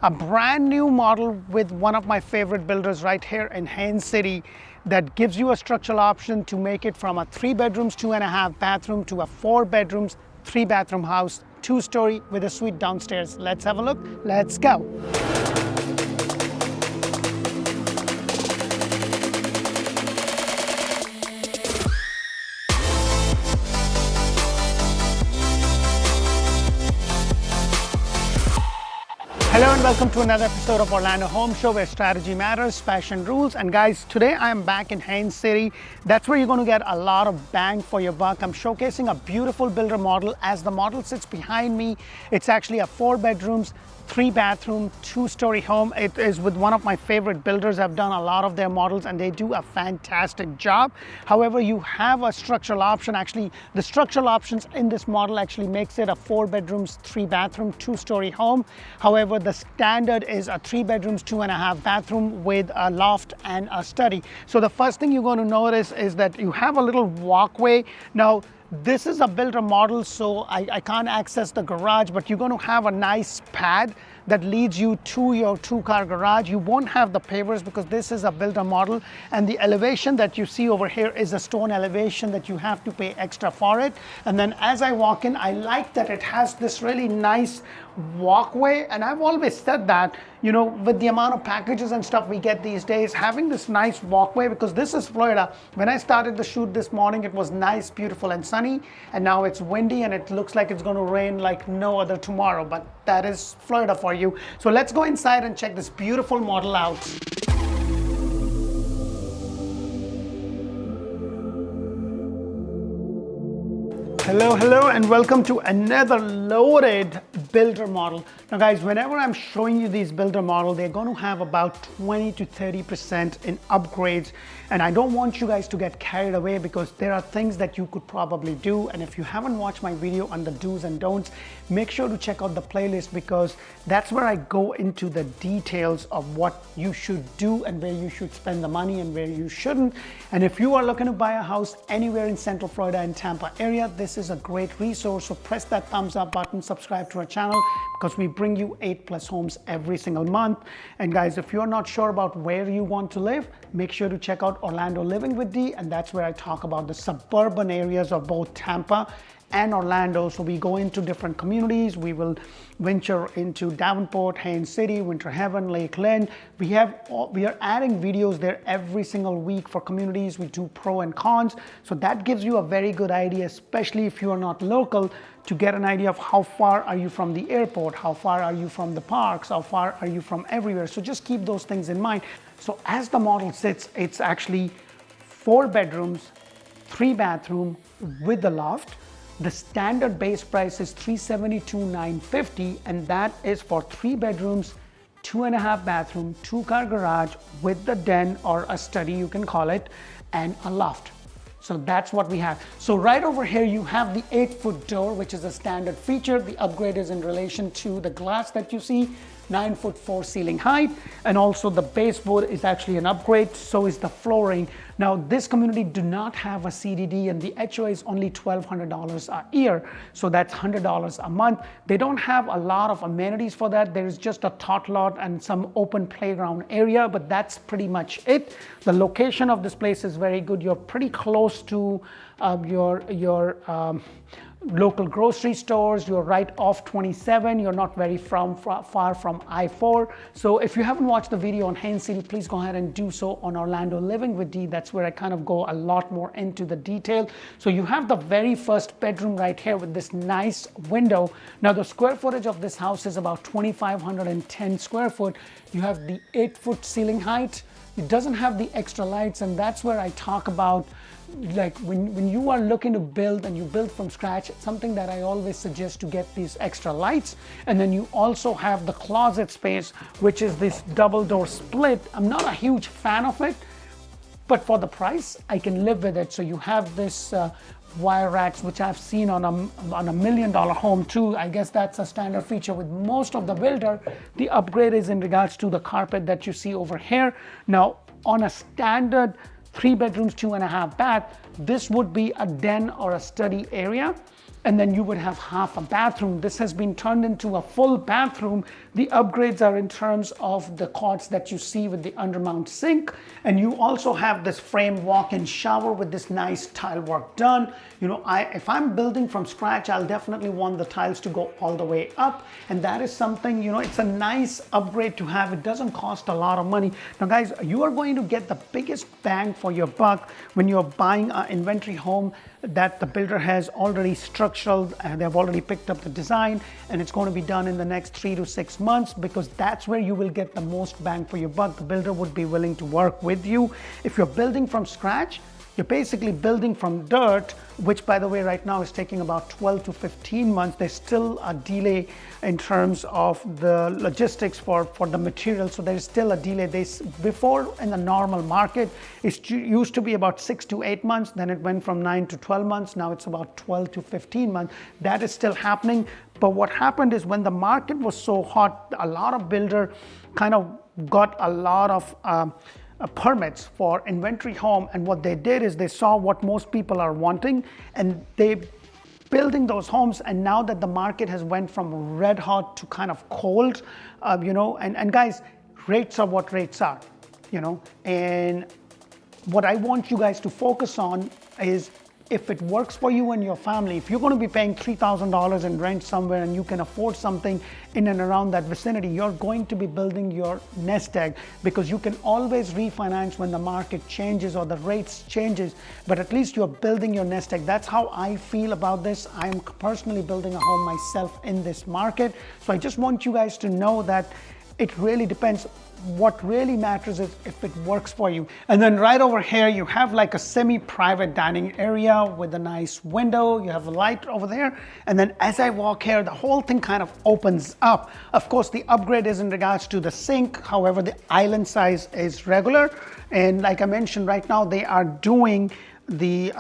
A brand new model with one of my favorite builders right here in Haines City that gives you a structural option to make it from a 3 bedrooms, 2.5 bathroom to a 4 bedrooms, 3 bathroom house, 2-story with a suite downstairs. Let's have a look. Let's go. Hello and welcome to another episode of Orlando Home Show, where strategy matters, passion rules. And guys, today I am back in Haines City. That's where you're going to get a lot of bang for your buck. I'm showcasing a beautiful builder model. As the model sits behind me, it's actually a 4 bedrooms, 3 bathroom, 2-story home. It is with one of my favorite builders. I've done a lot of their models and they do a fantastic job. However, you have a structural option. Actually, the structural options in this model actually makes it a 4 bedrooms, 3 bathroom, 2-story home. However, the standard is a 3 bedrooms, 2.5 bathroom with a loft and a study. So the first thing you're going to notice is that you have a little walkway. Now, this is a builder model, so I can't access the garage, but you're going to have a nice pad that leads you to your 2-car garage. You won't have the pavers because this is a builder model, and the elevation that you see over here is a stone elevation that you have to pay extra for it. And then as I walk in, I like that it has this really nice walkway, and I've always said that, you know, with the amount of packages and stuff we get these days, having this nice walkway, because this is Florida. When I started the shoot this morning, it was nice, beautiful and sunny, and now it's windy and it looks like it's going to rain like no other tomorrow, but that is Florida for you. So let's go inside and check this beautiful model out. Hello and welcome to another loaded builder model. Now guys, whenever I'm showing you these builder models, they're going to have about 20 to 30% in upgrades, and I don't want you guys to get carried away because there are things that you could probably do. And if you haven't watched my video on the do's and don'ts, make sure to check out the playlist, because that's where I go into the details of what you should do and where you should spend the money and where you shouldn't. And if you are looking to buy a house anywhere in Central Florida and Tampa area, this is a great resource. So press that thumbs up button, subscribe to our channel, because we bring you 8+ homes every single month. And guys, if you're not sure about where you want to live, make sure to check out Orlando Living with D, and that's where I talk about the suburban areas of both Tampa and Orlando. So we go into different communities. We will venture into Davenport, Haines City, Winter Haven, Lakeland. We are adding videos there every single week for communities. We do pro and cons. So that gives you a very good idea, especially if you are not local, to get an idea of how far are you from the airport, how far are you from the parks, how far are you from everywhere. So just keep those things in mind. So as the model sits, it's actually 4 bedrooms, 3 bathroom with the loft. The standard base price is $372,950, and that is for 3 bedrooms, 2.5 bathroom, 2-car garage with the den or a study, you can call it, and a loft. So that's what we have. So right over here, you have the 8-foot door, which is a standard feature. The upgrade is in relation to the glass that you see, 9'4" ceiling height, and also the baseboard is actually an upgrade, so is the flooring. Now, this community do not have a CDD, and the HOA is only $1,200 a year, so that's $100 a month. They don't have a lot of amenities for that. There is just a tot lot and some open playground area, but that's pretty much it. The location of this place is very good. You're pretty close to your local grocery stores. You're right off 27. You're not very far from I-4. So if you haven't watched the video on Haines City, please go ahead and do so on Orlando Living with D. That's where I kind of go a lot more into the detail. So you have the very first bedroom right here with this nice window. Now the square footage of this house is about 2,510 square foot. You have the 8-foot ceiling height. It doesn't have the extra lights, and that's where I talk about, like, when you are looking to build and you build from scratch, it's something that I always suggest to get these extra lights. And then you also have the closet space, which is this double door split. I'm not a huge fan of it, but for the price, I can live with it. So you have this wire racks, which I've seen on a $1 million home too. I guess that's a standard feature with most of the builder. The upgrade is in regards to the carpet that you see over here. Now, on a standard 3 bedrooms, 2.5 bath, this would be a den or a study area. and then you would have half a bathroom. This has been turned into a full bathroom. The upgrades are in terms of the quartz that you see with the undermount sink, and you also have this frame walk-in shower with this nice tile work done. You know, if I'm building from scratch, I'll definitely want the tiles to go all the way up, and that is something, you know, it's a nice upgrade to have. It doesn't cost a lot of money. Now guys, you are going to get the biggest bang for your buck when you're buying an inventory home that the builder has already structured, and they've already picked up the design, and it's going to be done in the next 3 to 6 months, because that's where you will get the most bang for your buck. The builder would be willing to work with you. If you're building from scratch, you're basically building from dirt, which by the way right now is taking about 12 to 15 months. There's still a delay in terms of the logistics for the material, so there's still a delay. Before, in the normal market, it used to be about 6 to 8 months, then it went from 9 to 12 months, now it's about 12 to 15 months. That is still happening, but what happened is when the market was so hot, a lot of builder kind of got a lot of permits for inventory home, and what they did is they saw what most people are wanting, and they building those homes. And now that the market has went from red hot to kind of cold, you know, and guys, rates are what rates are, you know, and what I want you guys to focus on is, if it works for you and your family, if you're going to be paying $3,000 in rent somewhere and you can afford something in and around that vicinity, you're going to be building your nest egg, because you can always refinance when the market changes or the rates changes, but at least you're building your nest egg. That's how I feel about this. I'm personally building a home myself in this market. So I just want you guys to know that it really depends. What really matters is if it works for you. And then right over here, you have like a semi-private dining area with a nice window. You have a light over there. And then as I walk here, the whole thing kind of opens up. Of course, the upgrade is in regards to the sink. However, the island size is regular. And like I mentioned, right now they are doing the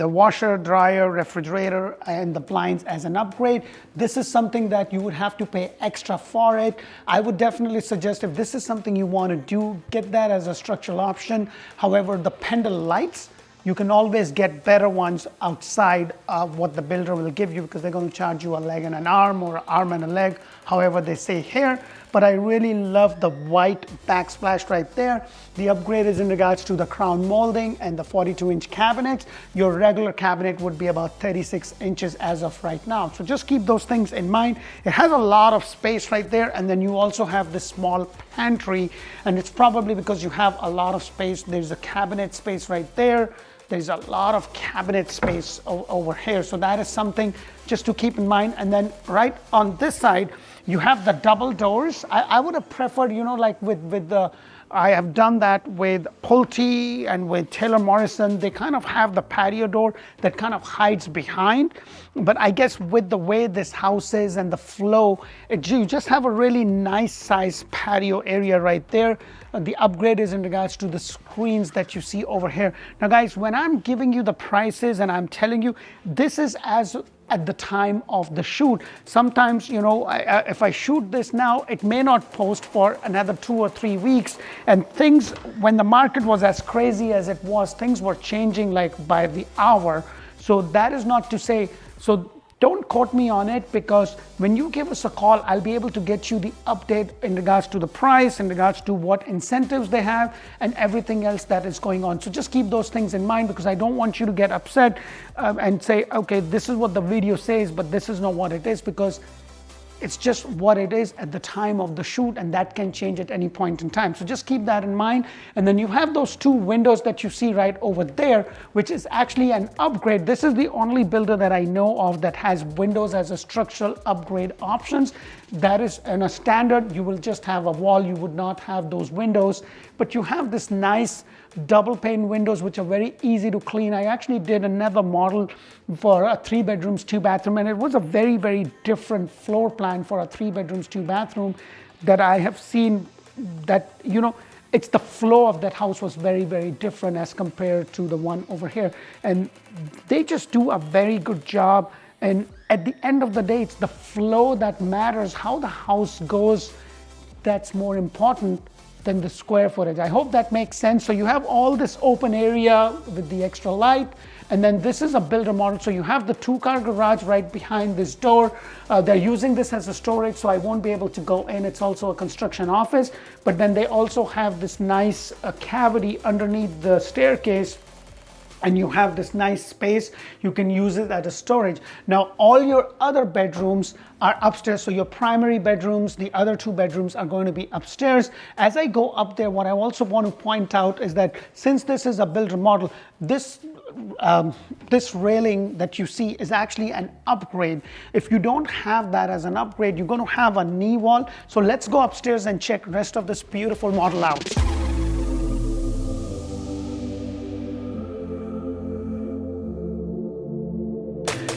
washer, dryer, refrigerator, and the blinds as an upgrade. This is something that you would have to pay extra for it. I would definitely suggest, if this is something you want to do, get that as a structural option. However, the pendle lights, you can always get better ones outside of what the builder will give you, because they're going to charge you a leg and an arm, or an arm and a leg, however they say here. But I really love the white backsplash right there. The upgrade is in regards to the crown molding and the 42-inch cabinets. Your regular cabinet would be about 36 inches as of right now. So just keep those things in mind. It has a lot of space right there, and then you also have this small pantry, and it's probably because you have a lot of space. There's a cabinet space right there. There's a lot of cabinet space over here. So that is something just to keep in mind. And then right on this side, you have the double doors. I would have preferred, you know, like with the, I have done that with Pulte and with Taylor Morrison. They kind of have the patio door that kind of hides behind. But I guess with the way this house is and the flow, you just have a really nice size patio area right there. The upgrade is in regards to the screens that you see over here. Now guys, when I'm giving you the prices and I'm telling you, this is as at the time of the shoot. Sometimes, you know, if I shoot this now, it may not post for another 2 or 3 weeks. And things, when the market was as crazy as it was, things were changing like by the hour. So that is not to say, so don't quote me on it, because when you give us a call, I'll be able to get you the update in regards to the price, in regards to what incentives they have, and everything else that is going on. So just keep those things in mind, because I don't want you to get upset and say, okay, this is what the video says, but this is not what it is, because it's just what it is at the time of the shoot, and that can change at any point in time. So just keep that in mind. And then you have those 2 windows that you see right over there, which is actually an upgrade. This is the only builder that I know of that has windows as a structural upgrade options. That is in a standard, you will just have a wall, you would not have those windows, but you have this nice double pane windows, which are very easy to clean. I actually did another model for a 3 bedrooms, 2 bathroom, and it was a very, very different floor plan for a 3 bedrooms, 2 bathroom that I have seen. That, you know, it's the flow of that house was very, very different as compared to the one over here. And they just do a very good job. And at the end of the day, it's the flow that matters. How the house goes, that's more important than the square footage. I hope that makes sense. So you have all this open area with the extra light, and then this is a builder model. So you have the 2-car garage right behind this door. They're using this as a storage, so I won't be able to go in. It's also a construction office, but then they also have this nice cavity underneath the staircase, and you have this nice space. You can use it as a storage. Now, all your other bedrooms are upstairs. So your primary bedrooms, the other 2 bedrooms are going to be upstairs. As I go up there, what I also want to point out is that since this is a builder model, this railing that you see is actually an upgrade. If you don't have that as an upgrade, you're going to have a knee wall. So let's go upstairs and check the rest of this beautiful model out.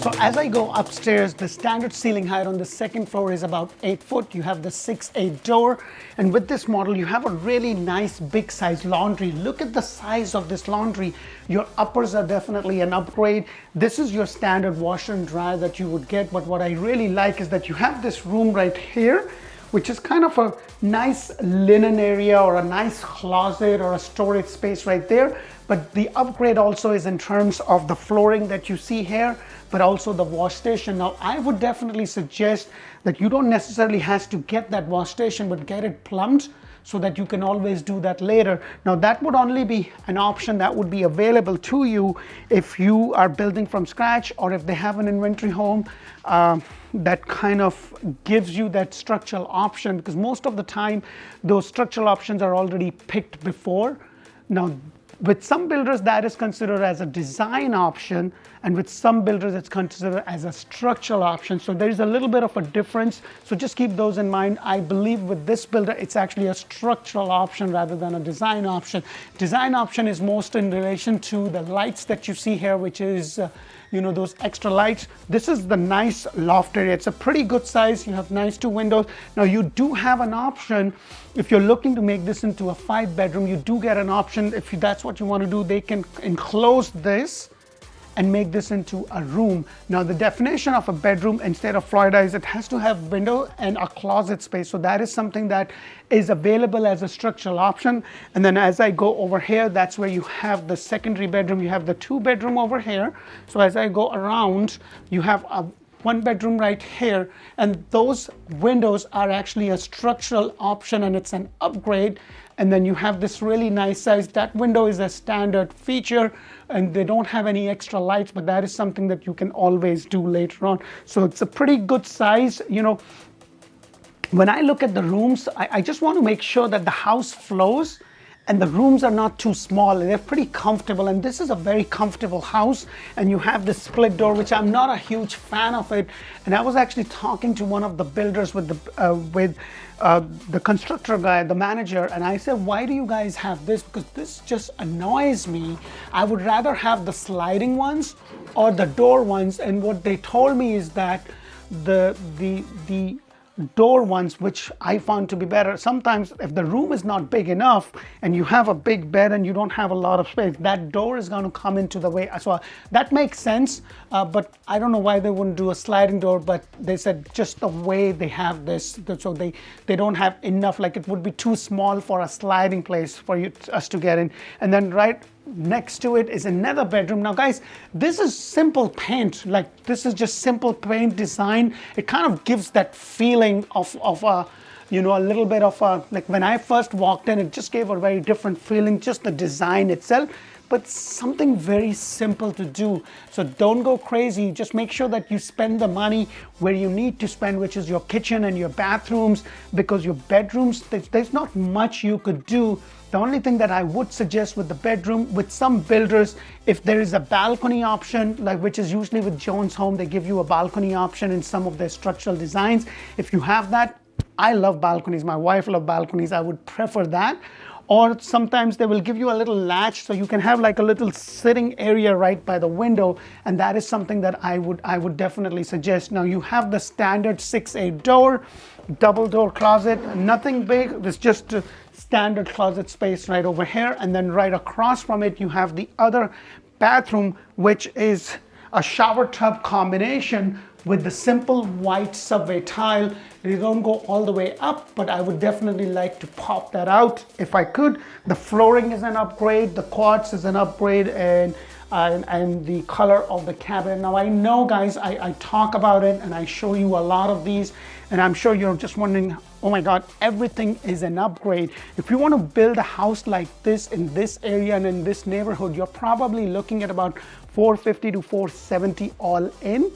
So as I go upstairs, the standard ceiling height on the second floor is about 8 foot. You have the 6'8" door. And with this model, you have a really nice big size laundry. Look at the size of this laundry. Your uppers are definitely an upgrade. This is your standard washer and dryer that you would get. But what I really like is that you have this room right here, which is kind of a nice linen area or a nice closet or a storage space right there. But the upgrade also is in terms of the flooring that you see here, but also the wash station. Now, I would definitely suggest that you don't necessarily have to get that wash station, but get it plumbed so that you can always do that later. Now, that would only be an option that would be available to you if you are building from scratch, or if they have an inventory home that kind of gives you that structural option, because most of the time those structural options are already picked before. Now, with some builders that is considered as a design option, and with some builders it's considered as a structural option. So there is a little bit of a difference. So just keep those in mind. I believe with this builder it's actually a structural option rather than a design option. Design option is most in relation to the lights that you see here, which is those extra lights. This is the nice loft area. It's a pretty good size. You have nice 2 windows. Now you do have an option. If you're looking to make this into a 5-bedroom, you do get an option. If that's what you want to do, they can enclose this and make this into a room. Now, the definition of a bedroom in state of Florida is it has to have window and a closet space. So that is something that is available as a structural option. And then as I go over here, that's where you have the secondary bedroom. You have the 2-bedroom over here. So as I go around, you have a 1-bedroom right here, and those windows are actually a structural option, and it's an upgrade. And then you have this really nice size. That window is a standard feature, and they don't have any extra lights, but that is something that you can always do later on. So it's a pretty good size. When I look at the rooms, I just want to make sure that the house flows and the rooms are not too small. They're pretty comfortable, and this is a very comfortable house. And you have this split door, which I'm not a huge fan of it. And I was actually talking to one of the builders with the constructor guy, the manager, and I said, why do you guys have this? Because this just annoys me. I would rather have the sliding ones or the door ones. And what they told me is that the door ones, which I found to be better. Sometimes if the room is not big enough and you have a big bed and you don't have a lot of space, that door is going to come into the way. So that makes sense, but I don't know why they wouldn't do a sliding door, but they said just the way they have this, so they don't have enough, like it would be too small for a sliding place for us to get in. And then right next to it is another bedroom. Now guys, this is simple paint. Like this is just simple paint design. It kind of gives that feeling of a little bit of a, like when I first walked in, it just gave a very different feeling, just the design itself, but something very simple to do. So don't go crazy. Just make sure that you spend the money where you need to spend, which is your kitchen and your bathrooms, because your bedrooms, there's not much you could do. The only thing that I would suggest with the bedroom, with some builders, if there is a balcony option, like which is usually with Jones Home, they give you a balcony option in some of their structural designs. If you have that, I love balconies. My wife loves balconies. I would prefer that. Or sometimes they will give you a little latch so you can have like a little sitting area right by the window, and that is something that I would definitely suggest. Now you have the standard 6'8" door, double door closet, nothing big. It's just a standard closet space right over here, and then right across from it you have the other bathroom, which is a shower tub combination with the simple white subway tile. They don't go all the way up, but I would definitely like to pop that out if I could. The flooring is an upgrade, the quartz is an upgrade, and the color of the cabinet. Now I know, guys, I talk about it and I show you a lot of these, and I'm sure you're just wondering, oh my God, everything is an upgrade. If you want to build a house like this in this area and in this neighborhood, you're probably looking at about $450 to $470 all in.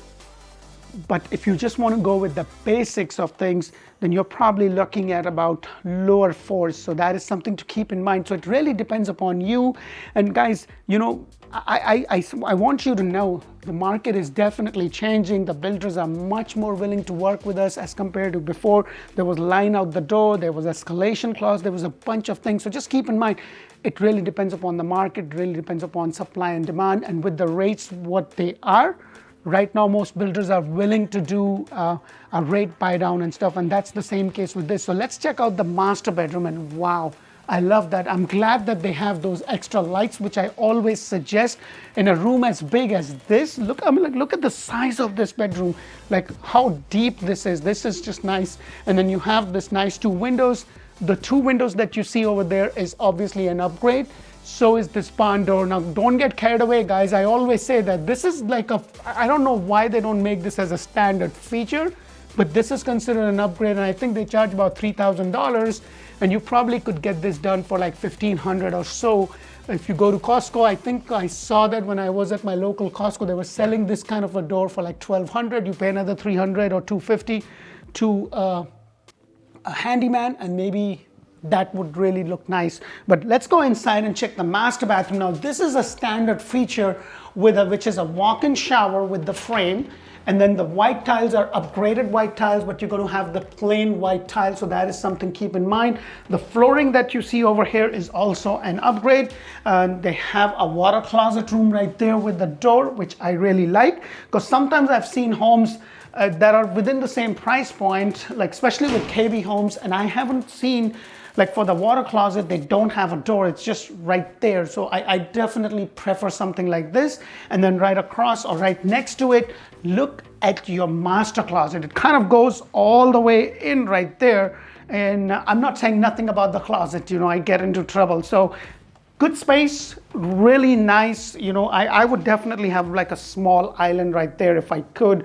But if you just want to go with the basics of things, then you're probably looking at about lower fours. So that is something to keep in mind. So it really depends upon you. And guys, you know, I want you to know the market is definitely changing. The builders are much more willing to work with us as compared to before. There was line out the door, there was escalation clause, there was a bunch of things. So just keep in mind, it really depends upon the market, it really depends upon supply and demand. And with the rates what they are, right now, most builders are willing to do a rate buy down and stuff, and that's the same case with this. So let's check out the master bedroom, and wow, I love that. I'm glad that they have those extra lights, which I always suggest in a room as big as this. Look, I mean, like, look at the size of this bedroom, like how deep this is. This is just nice. And then you have this nice 2 windows. The 2 windows that you see over there is obviously an upgrade. So is this barn door. Now, don't get carried away, guys. I always say that this is like I don't know why they don't make this as a standard feature, but this is considered an upgrade, and I think they charge about $3,000, and you probably could get this done for like $1,500 or so. If you go to Costco, I think I saw that when I was at my local Costco, they were selling this kind of a door for like $1,200. You pay another $300 or $250 to a handyman, and maybe that would really look nice. But let's go inside and check the master bathroom. Now, this is a standard feature which is a walk-in shower with the frame, and then the white tiles are upgraded white tiles, but you're going to have the plain white tile, so that is something to keep in mind. The flooring that you see over here is also an upgrade. They have a water closet room right there with the door, which I really like, because sometimes I've seen homes that are within the same price point, like especially with KB homes, and I haven't seen, like for the water closet, they don't have a door, it's just right there. So I definitely prefer something like this. And then right across or right next to it, look at your master closet. It kind of goes all the way in right there. And I'm not saying nothing about the closet, you know, I get into trouble. So good space, really nice. You know, I would definitely have like a small island right there if I could,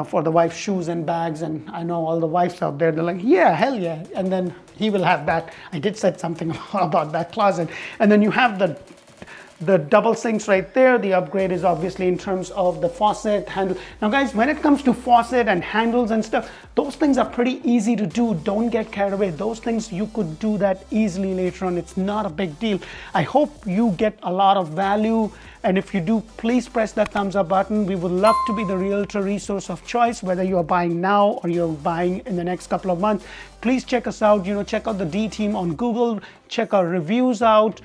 for the wife's shoes and bags. And I know all the wives out there, they're like, yeah, hell yeah. And then he will have that. I did say something about that closet. And then you have the double sinks right there. The upgrade is obviously in terms of the faucet handle. Now guys, when it comes to faucet and handles and stuff, those things are pretty easy to do. Don't get carried away. Those things, you could do that easily later on. It's not a big deal. I hope you get a lot of value. And if you do, please press that thumbs up button. We would love to be the realtor resource of choice, whether you're buying now or you're buying in the next couple of months. Please check us out. You know, check out the D team on Google, check our reviews out.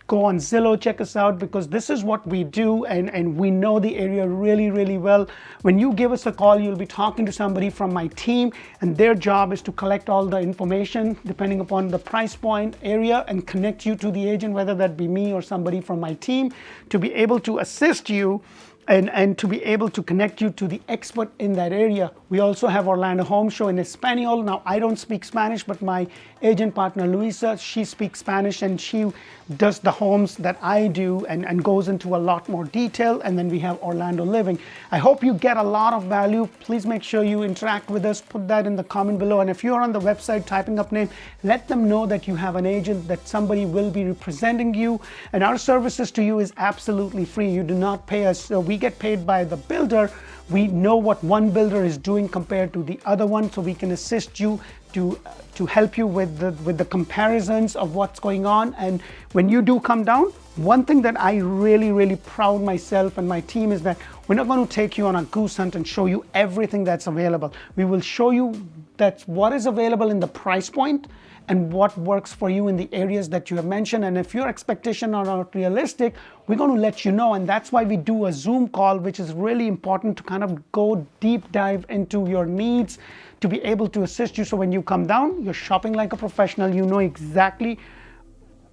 Go on Zillow, check us out, because this is what we do, and we know the area really, really well. When you give us a call, you'll be talking to somebody from my team, and their job is to collect all the information depending upon the price point area and connect you to the agent, whether that be me or somebody from my team, to be able to assist you and to be able to connect you to the expert in that area. We also have Orlandohomeshow in Espanol. Now, I don't speak Spanish, but my agent partner, Luisa, she speaks Spanish, and she does the homes that I do and goes into a lot more detail. And then we have Orlando Living. I hope you get a lot of value. Please make sure you interact with us. Put that in the comment below. And if you're on the website typing up name, let them know that you have an agent, that somebody will be representing you. And our services to you is absolutely free. You do not pay us. So we get paid by the builder. We know what one builder is doing compared to the other one, so we can assist you to help you with the comparisons of what's going on. And when you do come down, one thing that I really, really proud myself and my team is that we're not going to take you on a goose hunt and show you everything that's available. We will show you that's what is available in the price point and what works for you in the areas that you have mentioned. And if your expectations are not realistic, we're going to let you know. And that's why we do a Zoom call, which is really important to kind of go deep dive into your needs to be able to assist you. So when you come down, you're shopping like a professional. You know exactly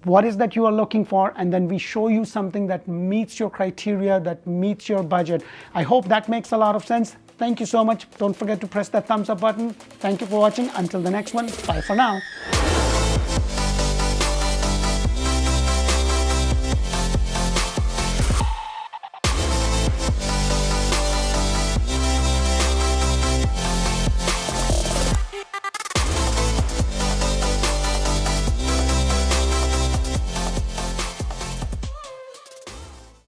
what is that you are looking for, and then we show you something that meets your criteria, that meets your budget. I hope that makes a lot of sense. Thank you so much. Don't forget to press that thumbs up button. Thank you for watching. Until the next one, bye for now.